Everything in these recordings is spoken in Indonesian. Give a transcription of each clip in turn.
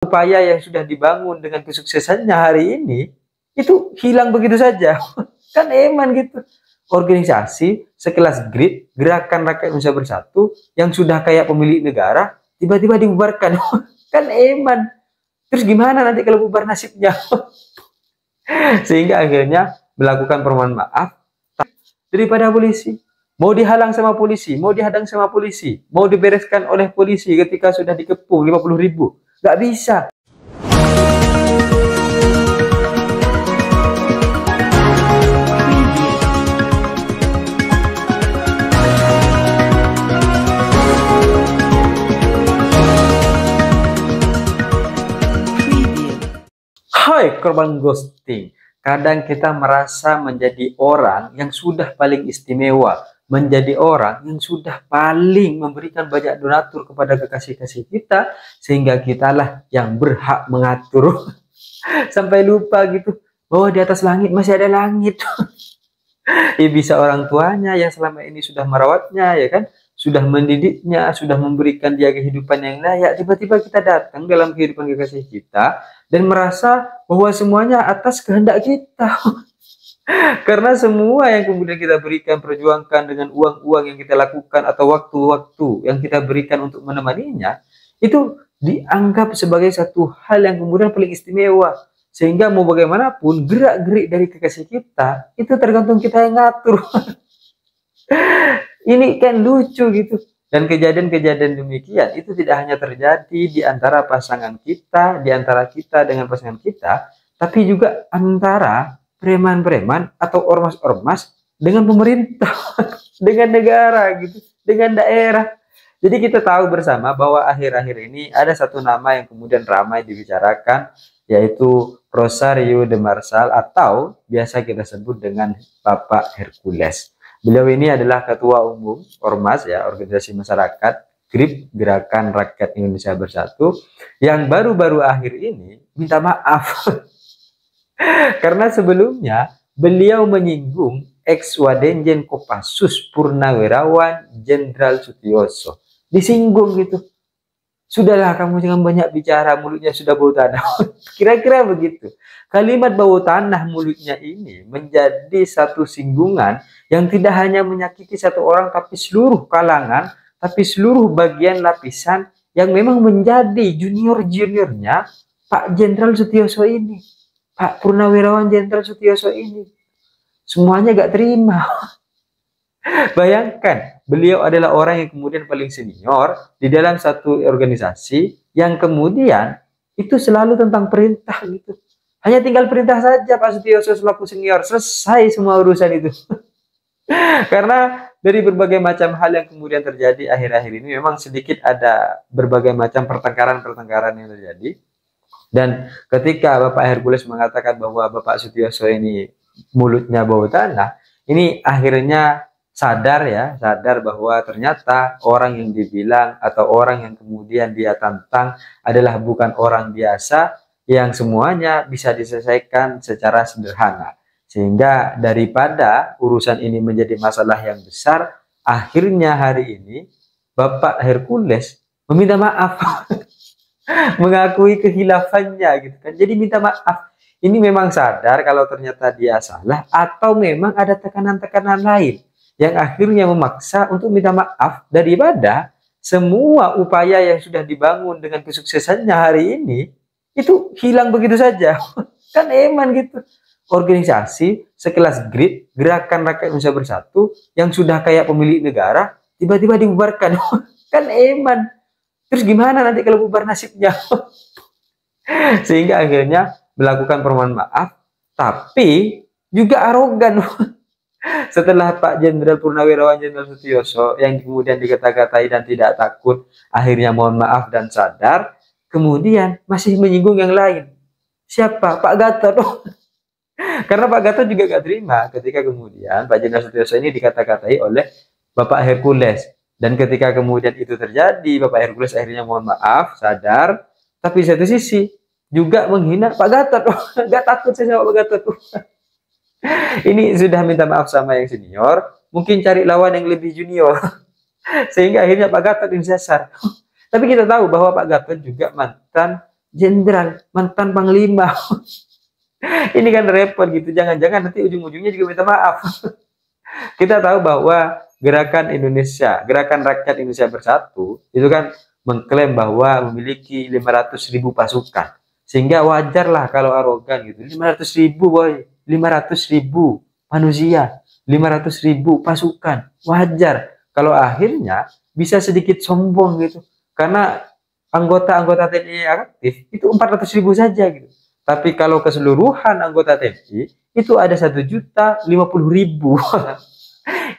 upaya yang sudah dibangun dengan kesuksesannya hari ini itu hilang begitu saja. Kan eman gitu. Organisasi sekelas GRID, Gerakan Rakyat Indonesia Bersatu, yang sudah kayak pemilik negara tiba-tiba dibubarkan. Kan eman. Terus gimana nanti kalau bubar nasibnya? Sehingga akhirnya melakukan permohonan maaf daripada polisi. Mau dihalang sama polisi, mau dihadang sama polisi, mau dibereskan oleh polisi ketika sudah dikepung 50.000. Nggak bisa. Hai korban ghosting. Kadang kita merasa menjadi orang yang sudah paling istimewa, menjadi orang yang sudah paling memberikan banyak donatur kepada kekasih-kasih kita, sehingga kitalah yang berhak mengatur. Sampai lupa gitu bahwa di atas langit masih ada langit. Ya bisa orang tuanya yang selama ini sudah merawatnya, ya kan, sudah mendidiknya, sudah memberikan dia kehidupan yang layak. Tiba-tiba kita datang dalam kehidupan kekasih kita dan merasa bahwa semuanya atas kehendak kita. Karena semua yang kemudian kita berikan, perjuangkan dengan uang-uang yang kita lakukan atau waktu-waktu yang kita berikan untuk menemaninya, itu dianggap sebagai satu hal yang kemudian paling istimewa. Sehingga mau bagaimanapun gerak-gerik dari kekasih kita itu tergantung kita yang ngatur. Ini kan lucu gitu. Dan kejadian-kejadian demikian itu tidak hanya terjadi di antara pasangan kita, di antara kita dengan pasangan kita, tapi juga antara preman-preman atau ormas-ormas dengan pemerintah, dengan negara gitu, dengan daerah. Jadi kita tahu bersama bahwa akhir-akhir ini ada satu nama yang kemudian ramai dibicarakan, yaitu Rosario de Marsal atau biasa kita sebut dengan Bapak Hercules. Beliau ini adalah Ketua Umum Ormas, ya, organisasi masyarakat GRID, Gerakan Rakyat Indonesia Bersatu, yang baru-baru akhir ini minta maaf. Karena sebelumnya beliau menyinggung ex-Wadenjen Kopassus Purnawirawan Jenderal Sutioso. Disinggung gitu. Sudahlah kamu jangan banyak bicara, mulutnya sudah bau tanah. Kira-kira begitu. Kalimat bau tanah mulutnya ini menjadi satu singgungan yang tidak hanya menyakiti satu orang, tapi seluruh kalangan, tapi seluruh bagian lapisan yang memang menjadi junior-juniornya Pak Jenderal Sutioso ini. Pak Purnawirawan Jenderal Sutioso ini. Semuanya gak terima. Bayangkan, beliau adalah orang yang kemudian paling senior di dalam satu organisasi yang kemudian itu selalu tentang perintah gitu. Hanya tinggal perintah saja Pak Sutioso selaku senior, selesai semua urusan itu. Karena dari berbagai macam hal yang kemudian terjadi akhir-akhir ini memang sedikit ada berbagai macam pertengkaran-pertengkaran yang terjadi. Dan ketika Bapak Hercules mengatakan bahwa Bapak Sutioso ini mulutnya bau tanah, ini akhirnya sadar bahwa ternyata orang yang dibilang atau orang yang kemudian dia tantang adalah bukan orang biasa yang semuanya bisa diselesaikan secara sederhana. Sehingga daripada urusan ini menjadi masalah yang besar, akhirnya hari ini Bapak Hercules meminta maaf. Mengakui kehilafannya gitu kan. Jadi minta maaf. Ini memang sadar kalau ternyata dia salah atau memang ada tekanan-tekanan lain yang akhirnya memaksa untuk minta maaf daripada semua upaya yang sudah dibangun dengan kesuksesannya hari ini itu hilang begitu saja. Kan eman gitu. Organisasi sekelas GRID, Gerakan Rakyat Indonesia Bersatu, yang sudah kayak pemilik negara tiba-tiba dibubarkan. Kan eman. Terus gimana nanti kalau bubar nasibnya? Sehingga akhirnya melakukan permohonan maaf, tapi juga arogan. Setelah Pak Jenderal Purnawirawan Jenderal Sutioso yang kemudian dikata-katai dan tidak takut, akhirnya mohon maaf dan sadar, kemudian masih menyinggung yang lain. Siapa? Pak Gatot. Karena Pak Gatot juga gak terima ketika kemudian Pak Jenderal Sutioso ini dikata-katai oleh Bapak Hercules. Dan ketika kemudian itu terjadi, Bapak Hercules akhirnya mohon maaf, sadar, tapi satu sisi juga menghina Pak Gatot. Gak takut saya sama Pak Gatot. Ini sudah minta maaf sama yang senior, mungkin cari lawan yang lebih junior. Sehingga akhirnya Pak Gatot disasar. Tapi kita tahu bahwa Pak Gatot juga mantan jenderal, mantan panglima. Ini kan repot gitu, jangan-jangan nanti ujung-ujungnya juga minta maaf. Kita tahu bahwa gerakan Indonesia, gerakan rakyat Indonesia Bersatu itu kan mengklaim bahwa memiliki 500.000 pasukan, sehingga wajarlah kalau arogan gitu. 500.000 boy, 500.000 manusia, 500.000 pasukan, wajar kalau akhirnya bisa sedikit sombong gitu, karena anggota-anggota TNI aktif itu 400.000 saja gitu. Tapi kalau keseluruhan anggota TNI itu ada 1.050.000.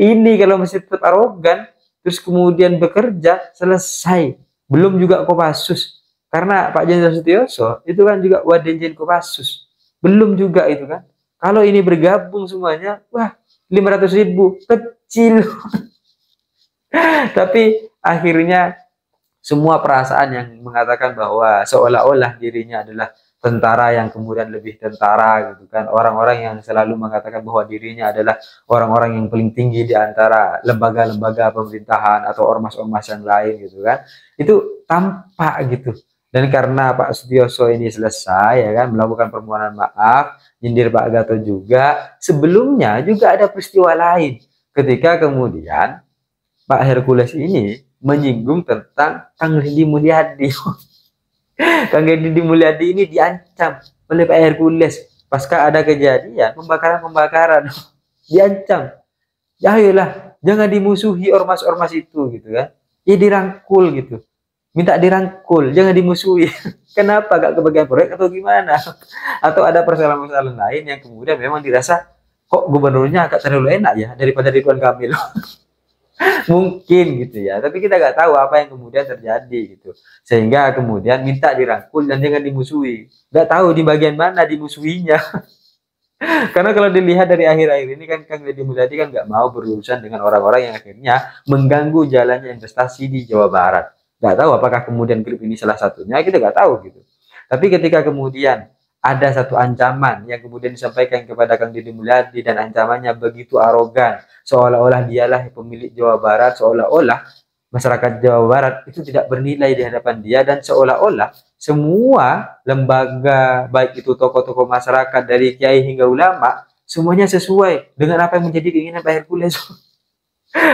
Ini kalau masih tetap arogan, terus kemudian bekerja, selesai. Belum juga Kopassus. Karena Pak Jenderal Sutioso itu kan juga Wadenjen Kopassus. Belum juga itu kan. Kalau ini bergabung semuanya, wah 500.000, kecil. Tapi akhirnya semua perasaan yang mengatakan bahwa seolah-olah dirinya adalah tentara yang kemudian lebih tentara gitu kan, orang-orang yang selalu mengatakan bahwa dirinya adalah orang-orang yang paling tinggi di antara lembaga-lembaga pemerintahan atau ormas-ormas yang lain gitu kan, itu tampak gitu. Dan karena Pak Sutioso ini selesai ya kan melakukan permohonan maaf, nyindir Pak Gatot juga, sebelumnya juga ada peristiwa lain ketika kemudian Pak Hercules ini menyinggung tentang Kang Deddy Mulyadi. Kang Deddy Mulyadi ini diancam oleh Pak Hercules pasca ada kejadian pembakaran-pembakaran. Diancam, ya ayolah jangan dimusuhi ormas-ormas itu gitu kan, ya dirangkul gitu, minta dirangkul, jangan dimusuhi. Kenapa gak kebagian proyek atau gimana, atau ada persoalan-persoalan lain yang kemudian memang dirasa kok gubernurnya agak terlalu enak ya daripada Ridwan Kamil. Mungkin gitu ya, tapi kita nggak tahu apa yang kemudian terjadi gitu, sehingga kemudian minta dirangkul dan jangan dimusuhi. Nggak tahu di bagian mana dimusuhinya. Karena kalau dilihat dari akhir-akhir ini kan Kang Deddy Mulyadi kan nggak mau berurusan dengan orang-orang yang akhirnya mengganggu jalannya investasi di Jawa Barat. Nggak tahu apakah kemudian klip ini salah satunya, kita nggak tahu gitu. Tapi ketika kemudian ada satu ancaman yang kemudian disampaikan kepada Kang Deddy Mulyadi dan ancamannya begitu arogan, seolah-olah dialah pemilik Jawa Barat, seolah-olah masyarakat Jawa Barat itu tidak bernilai di hadapan dia, dan seolah-olah semua lembaga baik itu tokoh-tokoh masyarakat dari kiai hingga ulama semuanya sesuai dengan apa yang menjadi keinginan Pak Hercules.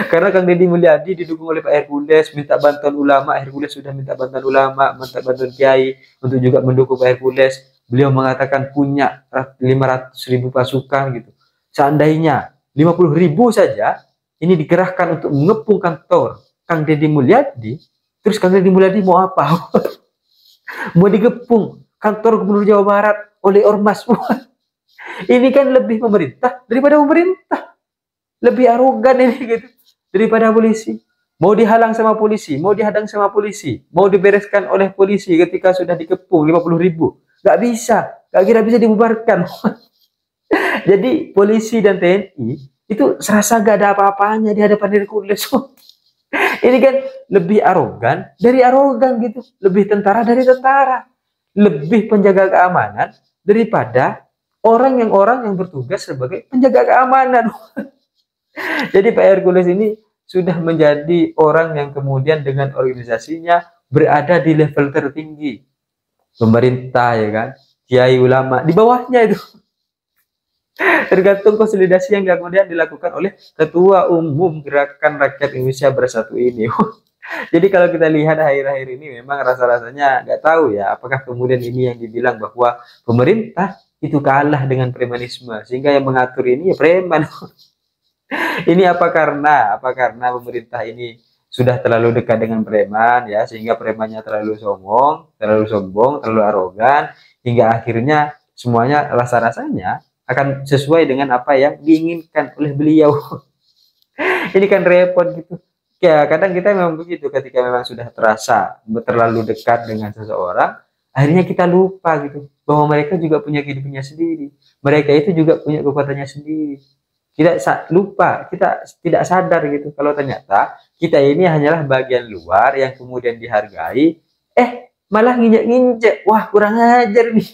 Karena Kang Deddy Mulyadi didukung oleh Pak Hercules, minta bantuan ulama, Hercules sudah minta bantuan ulama, minta bantuan kiai untuk juga mendukung Pak Hercules. Beliau mengatakan punya 500.000 pasukan gitu. Seandainya 50.000 saja ini dikerahkan untuk mengepung kantor Kang Deddy Mulyadi, terus Kang Deddy Mulyadi mau apa? Mau digepung kantor Gubernur Jawa Barat oleh ormas. Ini kan lebih pemerintah daripada pemerintah. Lebih arogan ini gitu daripada polisi. Mau dihalang sama polisi, mau dihadang sama polisi, mau dibereskan oleh polisi ketika sudah dikepung 50.000. Gak bisa, gak kira bisa dibubarkan. Jadi polisi dan TNI itu serasa gak ada apa-apanya di hadapan Hercules. Ini kan lebih arogan dari arogan gitu, lebih tentara dari tentara, lebih penjaga keamanan daripada orang yang bertugas sebagai penjaga keamanan. Jadi Pak Hercules ini sudah menjadi orang yang kemudian dengan organisasinya berada di level tertinggi. Pemerintah ya kan, kiai ulama di bawahnya itu. Tergantung konsolidasi yang kemudian dilakukan oleh Ketua Umum Gerakan Rakyat Indonesia Bersatu ini. Jadi kalau kita lihat akhir-akhir ini memang rasa-rasanya nggak tahu ya, apakah kemudian ini yang dibilang bahwa pemerintah itu kalah dengan premanisme, sehingga yang mengatur ini ya preman. Ini apa karena pemerintah ini sudah terlalu dekat dengan preman ya, sehingga premannya terlalu sombong, terlalu arogan, hingga akhirnya semuanya rasa-rasanya akan sesuai dengan apa yang diinginkan oleh beliau. Ini kan repot gitu. Ya kadang kita memang begitu, ketika memang sudah terasa terlalu dekat dengan seseorang, akhirnya kita lupa gitu bahwa mereka juga punya kehidupannya sendiri. Mereka itu juga punya kekuatannya sendiri. Kita lupa, kita tidak sadar gitu kalau ternyata kita ini hanyalah bagian luar yang kemudian dihargai, malah nginjek-nginjek, wah kurang ajar nih.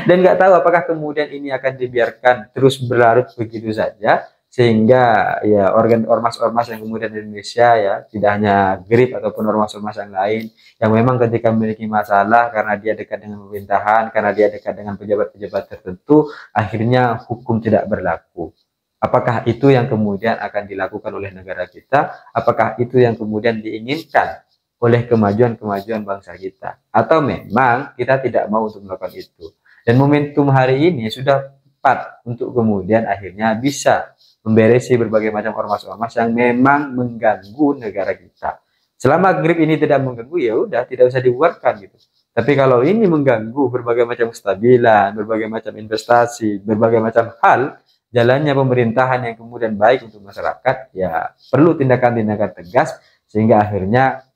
Dan nggak tahu apakah kemudian ini akan dibiarkan terus berlarut begitu saja, sehingga ya ormas-ormas yang kemudian di Indonesia ya, tidak hanya GRIP ataupun ormas-ormas yang lain yang memang ketika memiliki masalah karena dia dekat dengan pemerintahan, karena dia dekat dengan pejabat-pejabat tertentu, akhirnya hukum tidak berlaku. Apakah itu yang kemudian akan dilakukan oleh negara kita? Apakah itu yang kemudian diinginkan oleh kemajuan-kemajuan bangsa kita? Atau memang kita tidak mau untuk melakukan itu? Dan momentum hari ini sudah tepat untuk kemudian akhirnya bisa memberesi berbagai macam ormas-ormas yang memang mengganggu negara kita. Selama grip ini tidak mengganggu, ya udah tidak usah dibuarkan gitu. Tapi kalau ini mengganggu berbagai macam kestabilan, berbagai macam investasi, berbagai macam hal, jalannya pemerintahan yang kemudian baik untuk masyarakat, ya perlu tindakan-tindakan tegas sehingga akhirnya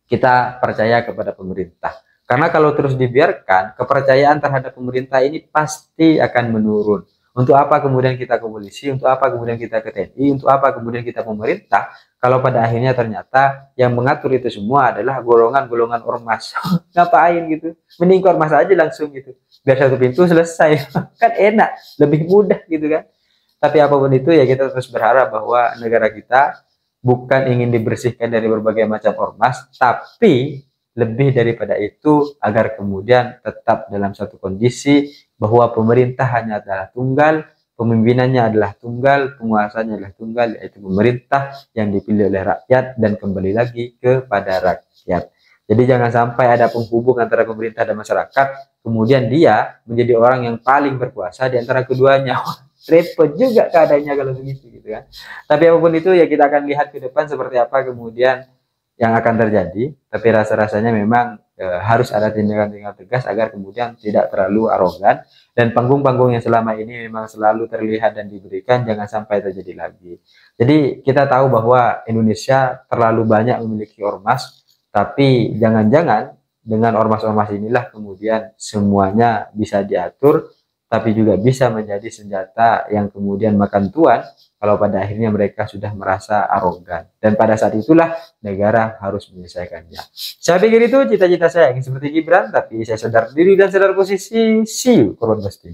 kita percaya kepada pemerintah. Karena kalau terus dibiarkan, kepercayaan terhadap pemerintah ini pasti akan menurun. Untuk apa kemudian kita ke polisi, untuk apa kemudian kita ke TNI, untuk apa kemudian kita pemerintah, kalau pada akhirnya ternyata yang mengatur itu semua adalah golongan-golongan ormas. Ngapain gitu? Mending ke ormas aja langsung gitu. Biar satu pintu selesai. Kan enak, lebih mudah gitu kan. Tapi apapun itu ya kita terus berharap bahwa negara kita bukan ingin dibersihkan dari berbagai macam ormas, tapi lebih daripada itu agar kemudian tetap dalam satu kondisi bahwa pemerintah hanya adalah tunggal, pemimpinannya adalah tunggal, penguasanya adalah tunggal, yaitu pemerintah yang dipilih oleh rakyat dan kembali lagi kepada rakyat. Jadi jangan sampai ada penghubung antara pemerintah dan masyarakat, kemudian dia menjadi orang yang paling berkuasa di antara keduanya. Repot juga keadaannya kalau begitu gitu kan. Tapi apapun itu ya kita akan lihat ke depan seperti apa kemudian yang akan terjadi, tapi rasa-rasanya memang harus ada tindakan-tindakan tegas agar kemudian tidak terlalu arogan dan panggung-panggung yang selama ini memang selalu terlihat dan diberikan jangan sampai terjadi lagi. Jadi kita tahu bahwa Indonesia terlalu banyak memiliki ormas, tapi jangan-jangan dengan ormas-ormas inilah kemudian semuanya bisa diatur, tapi juga bisa menjadi senjata yang kemudian makan tuan kalau pada akhirnya mereka sudah merasa arogan. Dan pada saat itulah negara harus menyelesaikannya. Saya pikir itu cita-cita saya ingin seperti Gibran, tapi saya sadar diri dan sadar posisi. See you, kawan pasti.